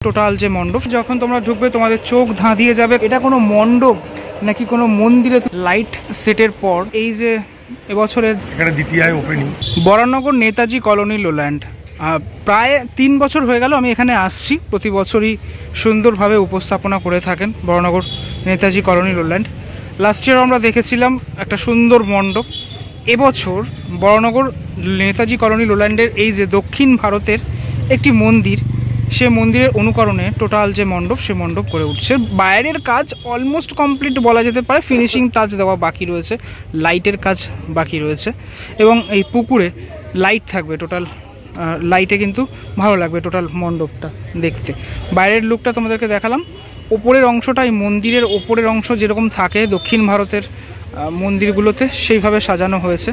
Total যে মণ্ডপ, যখন তোমরা ঢুকবে তোমাদের চোখ ধাঁধিয়ে যাবে এটা কোনো মণ্ডপ নাকি কোনো মন্দিরে। লাইট সেটের পর এই যে এবছরের দ্বিতীয় opening Baranagar Netaji colony lowland, প্রায় 3 বছর হয়ে গেল আমি এখানে আসছি। প্রতি বছরই সুন্দরভাবে উপস্থাপনা করে থাকেন Baranagar Netaji colony lowland. Last year আমরা দেখেছিলাম একটা সুন্দর মণ্ডপ। এবছর বরানগর নেতাজি কলোনি লোল্যান্ডের এই যে দক্ষিণ ভারতের একটি মন্দির, সে মন্দিরের অনুকরণে টোটাল যে মণ্ডপ সে মণ্ডপ করে উঠছে। বাইরের কাজ অলমোস্ট কমপ্লিট বলা যেতে পারে, ফিনিশিং টাচ দেওয়া বাকি রয়েছে, লাইটের কাজ বাকি রয়েছে এবং এই পুকুরে লাইট থাকবে। টোটাল লাইটে কিন্তু ভালো লাগবে টোটাল মণ্ডপটা দেখতে। বাইরের লুকটা তোমাদেরকে দেখালাম। ওপরের অংশটা, এই মন্দিরের ওপরের অংশ যেরকম থাকে দক্ষিণ ভারতের মন্দিরগুলোতে সেইভাবে সাজানো হয়েছে।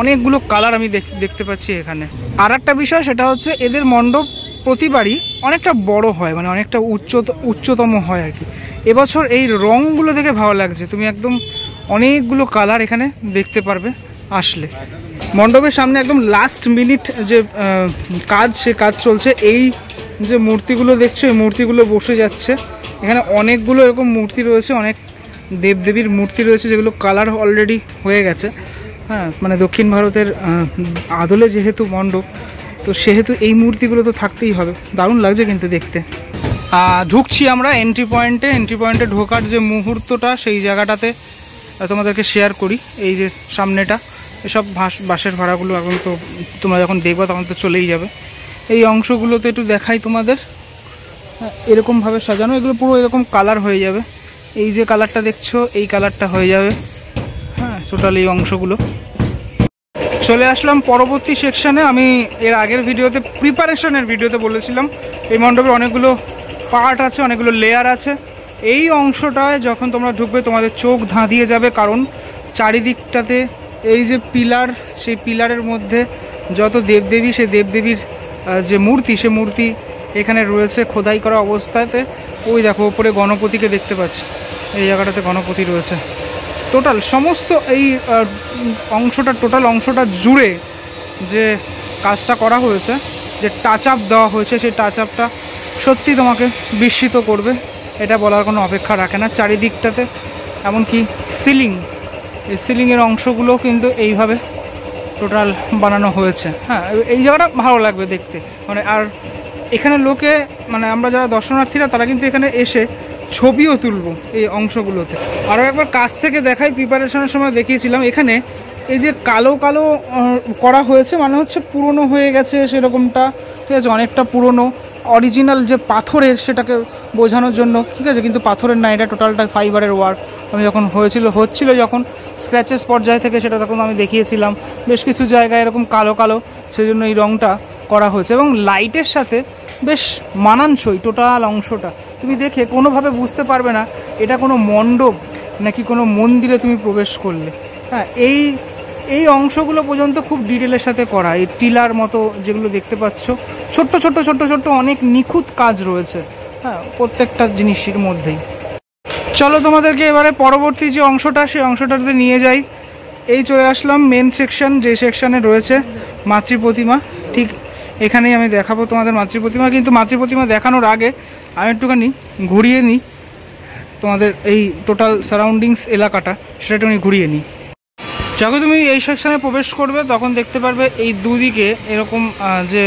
অনেকগুলো কালার আমি দেখতে পাচ্ছি এখানে। আর একটা বিষয় সেটা হচ্ছে এদের মণ্ডপ প্রতিবারই অনেকটা বড় হয়, মানে অনেকটা উচ্চতম হয় আর কি। এবছর এই রঙগুলো দেখে ভালো লাগছে, তুমি একদম অনেকগুলো কালার এখানে দেখতে পারবে আসলে। মণ্ডপের সামনে একদম লাস্ট মিনিট যে কাজ, সে কাজ চলছে। এই যে মূর্তিগুলো দেখছো, এই মূর্তিগুলো বসে যাচ্ছে। এখানে অনেকগুলো এরকম মূর্তি রয়েছে, অনেক দেবদেবীর মূর্তি রয়েছে যেগুলো কালার অলরেডি হয়ে গেছে। হ্যাঁ, মানে দক্ষিণ ভারতের আদলে যেহেতু মণ্ডপ, তো সেহেতু এই মূর্তিগুলো তো থাকতেই হবে। দারুণ লাগছে কিন্তু দেখতে। ঢুকছি আমরা এন্ট্রি পয়েন্টে ঢোকার যে মুহূর্তটা, সেই জায়গাটাতে তোমাদেরকে শেয়ার করি। এই যে সামনেটা, এসব বাসের ভাড়াগুলো এখন তো তোমরা যখন দেখবে তখন তো চলেই যাবে। এই অংশগুলোতে একটু দেখাই তোমাদের, এরকমভাবে সাজানো। এগুলো পুরো এরকম কালার হয়ে যাবে। এই যে কালারটা দেখছো, এই কালারটা হয়ে যাবে। হ্যাঁ, টোটাল এই অংশগুলো। চলে আসলাম পরবর্তী সেকশানে। আমি এর আগের ভিডিওতে, প্রিপারেশনের ভিডিওতে বলেছিলাম এই মণ্ডপের অনেকগুলো পার্ট আছে, অনেকগুলো লেয়ার আছে। এই অংশটায় যখন তোমরা ঢুকবে তোমাদের চোখ ধাঁধিয়ে যাবে, কারণ চারিদিকটাতে এই যে পিলার, সেই পিলারের মধ্যে যত দেবদেবী, সেই দেবদেবীর যে মূর্তি, সে মূর্তি এখানে রয়েছে খোদাই করা অবস্থাতে। ওই দেখো ওপরে গণপতিকে দেখতে পাচ্ছি, এই জায়গাটাতে গণপতি রয়েছে। টোটাল সমস্ত এই টোটাল অংশটা জুড়ে যে কাজটা করা হয়েছে, যে টাচ আপ দেওয়া হয়েছে, সেই টাচ আপটা সত্যি তোমাকে বিস্মিত করবে, এটা বলার কোনো অপেক্ষা রাখে না। চারিদিকটাতে এমনকি এই সিলিংয়ের অংশগুলো কিন্তু এইভাবে টোটাল বানানো হয়েছে। হ্যাঁ, এই জায়গাটা ভালো লাগবে দেখতে। মানে আর এখানে লোকে, মানে আমরা যারা দর্শনার্থীরা, তারা কিন্তু এখানে এসে ছবিও তুলবো এই অংশগুলোতে। আরও একবার কাছ থেকে দেখাই, প্রিপারেশনের সময় দেখিয়েছিলাম। এখানে এই যে কালো কালো করা হয়েছে, মানে হচ্ছে পুরনো হয়ে গেছে সেরকমটা, ঠিক আছে, অনেকটা পুরনো। অরিজিনাল যে পাথরের, সেটাকে বোঝানোর জন্য, ঠিক আছে, কিন্তু পাথরের না, এটা টোটালটা ফাইবারের ওয়ার্ক। আমি যখন হচ্ছিল যখন স্ক্র্যাচেস পর্যায় থেকে, সেটা তখন আমি দেখিয়েছিলাম। বেশ কিছু জায়গায় এরকম কালো কালো, সেই জন্য এই রঙটা করা হয়েছে এবং লাইটের সাথে বেশ মানানসই টোটাল অংশটা। তুমি দেখে কোনোভাবে বুঝতে পারবে না এটা কোনো মণ্ডপ নাকি কোনো মন্দিরে তুমি প্রবেশ করলে। হ্যাঁ, এই অংশগুলো পর্যন্ত খুব ডিটেলের সাথে করা। এই টিলার মতো যেগুলো দেখতে পাচ্ছ, ছোট্ট ছোট্ট ছোট্ট ছোট্ট অনেক নিখুঁত কাজ রয়েছে। হ্যাঁ, প্রত্যেকটা জিনিসের মধ্যেই। চলো তোমাদেরকে এবারে পরবর্তী যে অংশটা, সেই অংশটাতে নিয়ে যাই। এই চলে আসলাম মেন সেকশন, যে সেকশানে রয়েছে মাতৃ প্রতিমা। ঠিক এখানেই আমি দেখাবো তোমাদের মাতৃ প্রতিমা। কিন্তু মাতৃ প্রতিমা দেখানোর আগে আমি একটুখানি ঘুরিয়ে নিই তোমাদের এই টোটাল সারাউন্ডিংস এলাকাটা, সেটা একটুখানি ঘুরিয়ে নিই। যখন তুমি এই সেকশানে প্রবেশ করবে তখন দেখতে পারবে এই দুদিকে এরকম যে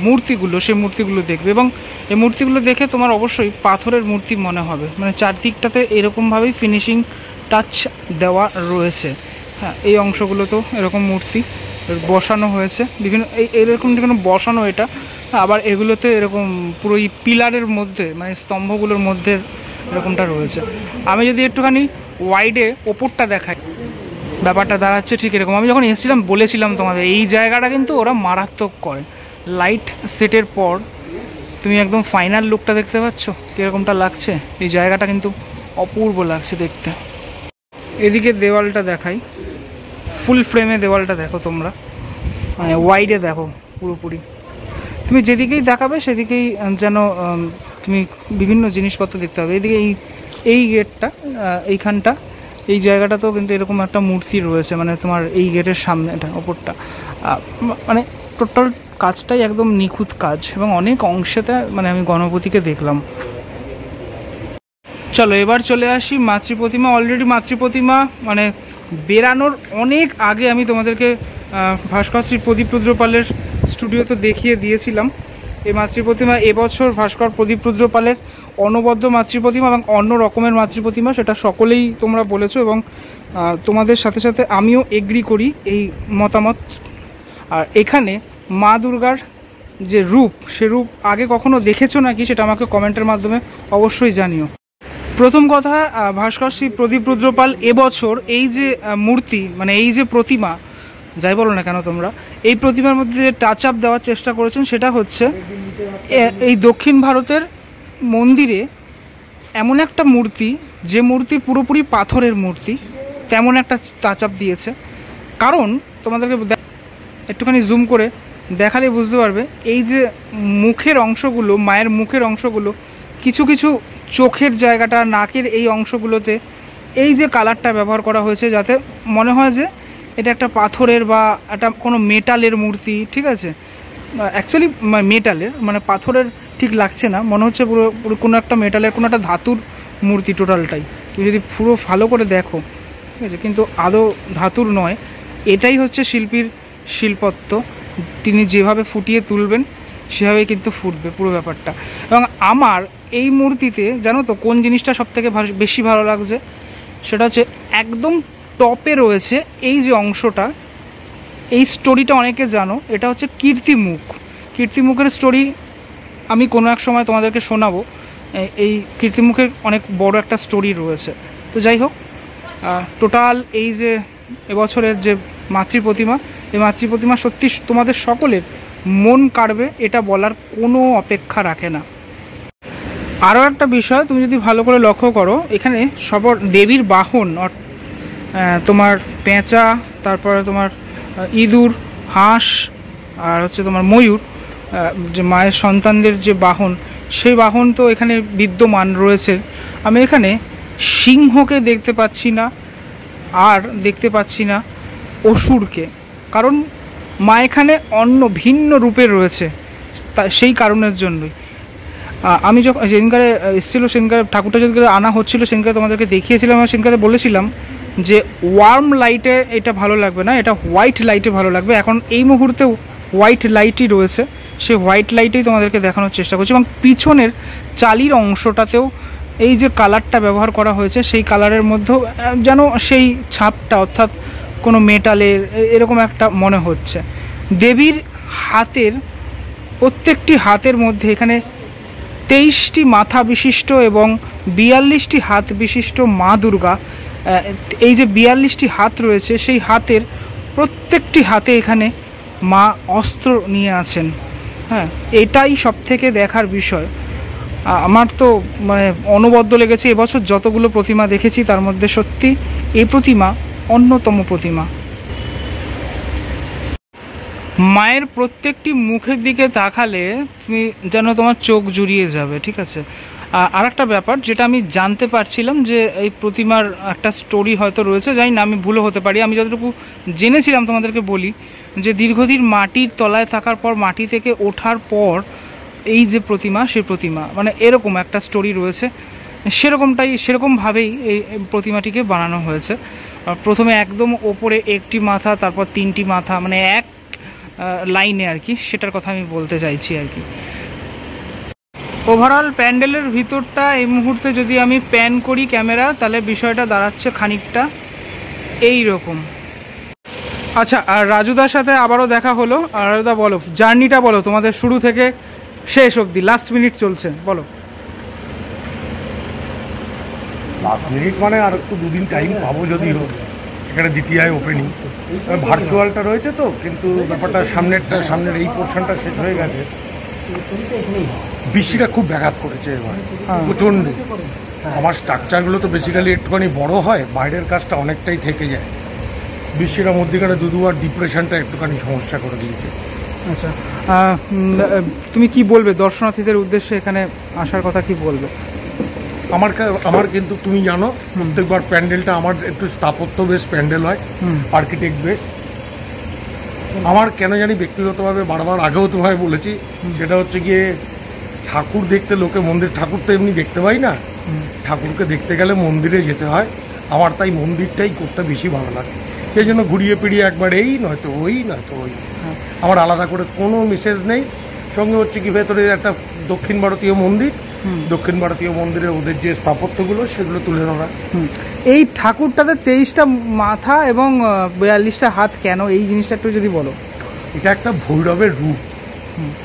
মূর্তিগুলো, সেই মূর্তিগুলো দেখবে এবং এই মূর্তিগুলো দেখে তোমার অবশ্যই পাথরের মূর্তি মনে হবে। মানে চারদিকটাতে এরকমভাবেই ফিনিশিং টাচ দেওয়া রয়েছে। হ্যাঁ, এই অংশগুলোতেও এরকম মূর্তি বসানো হয়েছে, বিভিন্ন এরকম বিভিন্ন বসানো। এটা আবার এগুলোতে এরকম পুরো এই পিলারের মধ্যে, মানে স্তম্ভগুলোর মধ্যে এরকমটা রয়েছে। আমি যদি একটুখানি ওয়াইডে ওপরটা দেখাই, ব্যাপারটা দাঁড়াচ্ছে ঠিক এরকম। আমি যখন এসেছিলাম বলেছিলাম তোমাদের, এই জায়গাটা কিন্তু ওরা মারাত্মক করে। লাইট সেটের পর তুমি একদম ফাইনাল লুকটা দেখতে পাচ্ছ কীরকমটা লাগছে। এই জায়গাটা কিন্তু অপূর্ব লাগছে দেখতে। এদিকে দেওয়ালটা দেখাই, ফুল ফ্রেমে দেওয়ালটা দেখো তোমরা, মানে ওয়াইডে দেখো পুরোপুরি। তুমি যেদিকেই দেখাবে সেদিকেই যেন তুমি বিভিন্ন জিনিসপত্র দেখতে হবে। এদিকে এই গেটটা, এইখানটা, এই জায়গাটাতেও কিন্তু এরকম একটা মূর্তি রয়েছে, মানে তোমার এই গেটের সামনে, এটা ওপরটা, মানে টোটাল কাজটাই একদম নিখুঁত কাজ এবং অনেক অংশেতে মানে আমি গণপতিকে দেখলাম। চলো এবার চলে আসি মাতৃ প্রতিমা। অলরেডি মাতৃ প্রতিমা মানে বেরানোর অনেক আগে আমি তোমাদেরকে ভাস্কর শ্রী প্রদীপ রুদ্রপালের স্টুডিওতে দেখিয়ে দিয়েছিলাম এই মাতৃ প্রতিমা। এবছর ভাস্কর প্রদীপ রুদ্রপালের অনবদ্য মাতৃ প্রতিমা এবং অন্য রকমের মাতৃ প্রতিমা, সেটা সকলেই তোমরা বলেছো এবং তোমাদের সাথে সাথে আমিও এগ্রি করি এই মতামত। আর এখানে মা দুর্গার যে রূপ, সে রূপ আগে কখনো দেখেছো নাকি সেটা আমাকে কমেন্টের মাধ্যমে অবশ্যই জানিও। প্রথম কথা, ভাস্কর শ্রী প্রদীপ রুদ্রপাল এবছর এই যে মূর্তি মানে এই যে প্রতিমা যাই বলো না কেন তোমরা, এই প্রতিমার মধ্যে যে টাচ আপ দেওয়ার চেষ্টা করেছেন সেটা হচ্ছে এই দক্ষিণ ভারতের মন্দিরে এমন একটা মূর্তি যে মূর্তি পুরোপুরি পাথরের মূর্তি, তেমন একটা টাচ আপ দিয়েছে। কারণ তোমাদেরকে একটুখানি জুম করে দেখালে বুঝতে পারবে এই যে মুখের অংশগুলো, মায়ের মুখের অংশগুলো, কিছু কিছু চোখের জায়গাটা, নাকের এই অংশগুলোতে এই যে কালারটা ব্যবহার করা হয়েছে যাতে মনে হয় যে এটা একটা পাথরের বা একটা কোনো মেটালের মূর্তি। ঠিক আছে, অ্যাকচুয়ালি মেটালের মানে পাথরের ঠিক লাগছে না, মনে হচ্ছে পুরো পুরো কোনো একটা মেটালের কোনো একটা ধাতুর মূর্তি টোটালটাই। তুমি যদি পুরো ভালো করে দেখো, ঠিক আছে, কিন্তু আদৌ ধাতুর নয়। এটাই হচ্ছে শিল্পীর শিল্পত্ব, তিনি যেভাবে ফুটিয়ে তুলবেন সেভাবেই কিন্তু ফুটবে পুরো ব্যাপারটা। এবং আমার এই মূর্তিতে জানো তো কোন জিনিসটা সবথেকে বেশি ভালো লাগছে, সেটা হচ্ছে একদম টপে রয়েছে এই যে অংশটা, এই স্টোরিটা অনেকে জানো, এটা হচ্ছে কীর্তিমুখ। কীর্তিমুখের স্টোরি আমি কোনো এক সময় তোমাদেরকে শোনাবো। এই কীর্তিমুখের অনেক বড় একটা স্টোরি রয়েছে। তো যাই হোক, টোটাল এই যে এবছরের যে মাতৃ প্রতিমা, এই মাতৃ প্রতিমা সত্যি তোমাদের সকলের মন কাড়বে, এটা বলার কোনো অপেক্ষা রাখে না। আরও একটা বিষয় তুমি যদি ভালো করে লক্ষ্য করো, এখানে সবার দেবীর বাহন তোমার পেঁচা, তারপরে তোমার ইঁদুর, হাঁস আর হচ্ছে তোমার ময়ূর, যে মায়ের সন্তানদের যে বাহন, সেই বাহন তো এখানে বিদ্যমান রয়েছে। আমি এখানে সিংহকে দেখতে পাচ্ছি না, আর দেখতে পাচ্ছি না অসুরকে, কারণ মা এখানে অন্য ভিন্ন রূপে রয়েছে। তা সেই কারণের জন্যই আমি যখন সেদিনকারে এসেছিলো, সেদিনকারে ঠাকুরটা যেদিনকারে আনা হচ্ছিলো সেদিনকারে তোমাদেরকে দেখিয়েছিলাম, আর সেদিনকারে বলেছিলাম যে ওয়ার্ম লাইটে এটা ভালো লাগবে না, এটা হোয়াইট লাইটে ভালো লাগবে। এখন এই মুহূর্তে হোয়াইট লাইটই রয়েছে, সেই হোয়াইট লাইটেই তোমাদেরকে দেখানোর চেষ্টা করছি। এবং পিছনের চালির অংশটাতেও এই যে কালারটা ব্যবহার করা হয়েছে, সেই কালারের মধ্যেও যেন সেই ছাপটা, অর্থাৎ কোনো মেটালের এরকম একটা মনে হচ্ছে। দেবীর হাতের প্রত্যেকটি হাতের মধ্যে এখানে 23টি মাথা বিশিষ্ট এবং 42টি হাত বিশিষ্ট মা দুর্গা, এই যে 42টি হাত রয়েছে, সেই হাতের প্রত্যেকটি হাতে এখানে মা অস্ত্র নিয়ে আছেন। হ্যাঁ, এটাই সব থেকে দেখার বিষয়। আমার তো মানে অনবদ্য লেগেছে। এবছর যতগুলো প্রতিমা দেখেছি তার মধ্যে সত্যি এই প্রতিমা অন্যতম প্রতিমা। মায়ের প্রত্যেকটি মুখের দিকে তাকালে তুমি যেন তোমার চোখ জুড়িয়ে যাবে। ঠিক আছে, আর একটা ব্যাপার যেটা আমি জানতে পারছিলাম যে এই প্রতিমার একটা স্টোরি হয়তো রয়েছে, জানি না, আমি ভুলও হতে পারি। আমি যতটুকু জেনেছিলাম তোমাদেরকে বলি যে দীর্ঘদিন মাটির তলায় থাকার পর, মাটি থেকে ওঠার পর এই যে প্রতিমা, সেই প্রতিমা মানে এরকম একটা স্টোরি রয়েছে। সেরকমভাবেই এই প্রতিমাটিকে বানানো হয়েছে। প্রথমে একদম ওপরে একটি মাথা, তারপর 3টি মাথা, মানে এক লাইনে আর কি, সেটার কথা আমি বলতে চাইছি আর কি। ওভারঅল প্যান্ডেলের ভিতরটা এই মুহূর্তে যদি আমি প্যান করি ক্যামেরা, তাহলে বিষয়টা দাঁড়াচ্ছে খানিকটা এই রকম। আচ্ছা, আর রাজুদার সাথে আবারও দেখা হলো। আর রাজুদা বলো, জার্নিটা বলো তোমাদের শুরু থেকে শেষ অবধি, লাস্ট মিনিট চলছে, বলো। লাস্ট মিনিট মানে আর একটু 2 দিন টাইম পাবো যদি হোক। এখানে দ্বিতীয় ওপেনিং ভার্চুয়ালটা রয়েছে তো, কিন্তু ব্যাপারটা সামনের এই পোর্শনটা শেষ হয়ে গেছে। বৃষ্টিটা খুব ব্যাঘাত করেছে এবার প্রচণ্ড। আমার স্ট্রাকচারগুলো তো বেসিক্যালি একটুখানি বড় হয়, বাইরের কাজটা অনেকটাই থেকে যায়। বৃষ্টিটার মধ্যেখানে দুবার ডিপ্রেশনটা একটুখানি সমস্যা করে দিয়েছে। আচ্ছা, তুমি কি বলবে দর্শনার্থীদের উদ্দেশ্যে, এখানে আসার কথা কি বলবে? আমার কিন্তু তুমি জানো প্রত্যেকবার প্যান্ডেলটা আমার একটু স্থাপত্য বেশ প্যান্ডেল হয়, আর্কিটেক্ট বেশ। আমার কেন জানি ব্যক্তিগতভাবে বারবার আগেও তোমায় বলেছি, সেটা হচ্ছে গিয়ে ঠাকুর দেখতে লোকে মন্দির, ঠাকুর তো এমনি দেখতে পাই না, ঠাকুরকে দেখতে গেলে মন্দিরে যেতে হয়। আমার তাই মন্দিরটাই করতে বেশি ভালো লাগে, সেই জন্য ঘুরিয়ে পিড়িয়ে একবার এই নয়তো ওই নয়তো ওই, আমার আলাদা করে কোনো মেসেজ নেই। সঙ্গে হচ্ছে কি ভেতরে একটা দক্ষিণ ভারতীয় মন্দির, দক্ষিণ ভারতীয় মন্দিরে ওদের যে স্থাপত্যগুলো সেগুলো তুলে ধরা। এই ঠাকুরটাতে 23টা মাথা এবং 42টা হাত কেন, এই জিনিসটা একটু যদি বলো। এটা একটা ভৈরবের রূপ,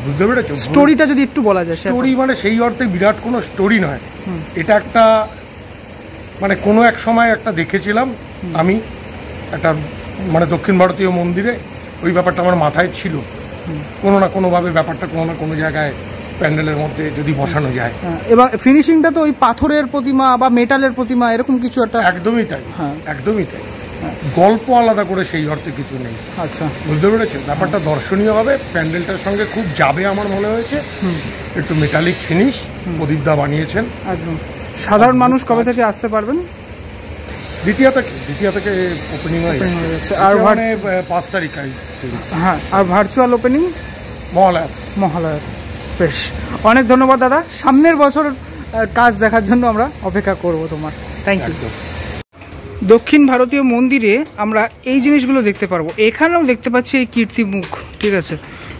বুঝতে পেরেছো? স্টোরিটা যদি একটু বলা যায়। স্টোরি মানে সেই অর্থে বিরাট কোনো স্টোরি নয়, এটা একটা মানে কোনো এক সময় একটা দেখেছিলাম আমি একটা মানে দক্ষিণ ভারতীয় মন্দিরে, ওই ব্যাপারটা আমার মাথায় ছিল, কোনো না কোনোভাবে ব্যাপারটা কোনো না কোনো জায়গায় প্যান্ডেলের মধ্যে যদি বসানো যায়। এবং ফিনিশিংটা তো ওই পাথরের প্রতিমা বা মেটালের প্রতিমা এরকম কিছু একটা। একদমই তাই, একদমই তাই। গল্প আলাদা করে সেই অর্থে কিছু নেই। আচ্ছা, বুঝতে পেরেছো? ব্যাপারটা দর্শনীয় হবে, প্যান্ডেলটার সঙ্গে খুব যাবে আমার মনে হয়েছে। একটু মেটালিক ফিনিশ প্রদীপদা বানিয়েছেন। একদম। সাধারণ মানুষ কবে থেকে আসতে পারবেন? দ্বিতীয় থেকে ওপেনিং হয়ে যাচ্ছে, আর মানে 5 তারিখ। হ্যাঁ, আর ভার্চুয়াল ওপেনিং মহালয়া। বেশ, অনেক ধন্যবাদ দাদা, সামনের বছর কাজ দেখার জন্য আমরা অপেক্ষা করব তোমার। Thank you. দক্ষিণ ভারতীয় মন্দিরে আমরা এই জিনিসগুলো দেখতে পারবো, এখানেও দেখতে পাচ্ছি এই কীর্তিমুখ, ঠিক আছে।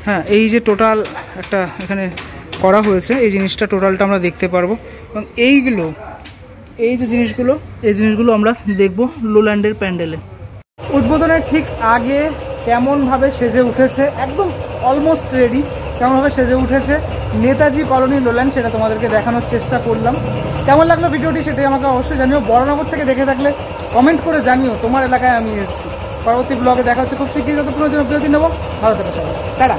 হ্যাঁ, এই যে টোটাল একটা এখানে করা হয়েছে, এই জিনিসটা টোটালটা আমরা দেখতে পারবো। এবং এই যে জিনিসগুলো আমরা দেখবো লোল্যান্ডের প্যান্ডেলে। উদ্বোধনের ঠিক আগে কেমনভাবে সেজে উঠেছে, একদম অলমোস্ট রেডি, কেমনভাবে সেজে উঠেছে নেতাজি কলোনি লোল্যান্ড, সেটা তোমাদেরকে দেখানোর চেষ্টা করলাম। কেমন লাগলো ভিডিওটি সেটাই আমাকে অবশ্যই জানিও। বড়নগর থেকে দেখে থাকলে কমেন্ট করে জানিও তোমার এলাকায় আমি এসেছি। পরবর্তী ব্লগে দেখা হচ্ছে খুব শীঘ্রই, যতক্ষণের জন্য বিরতি নেবো। ভালো থেকো সবাই, টাটা।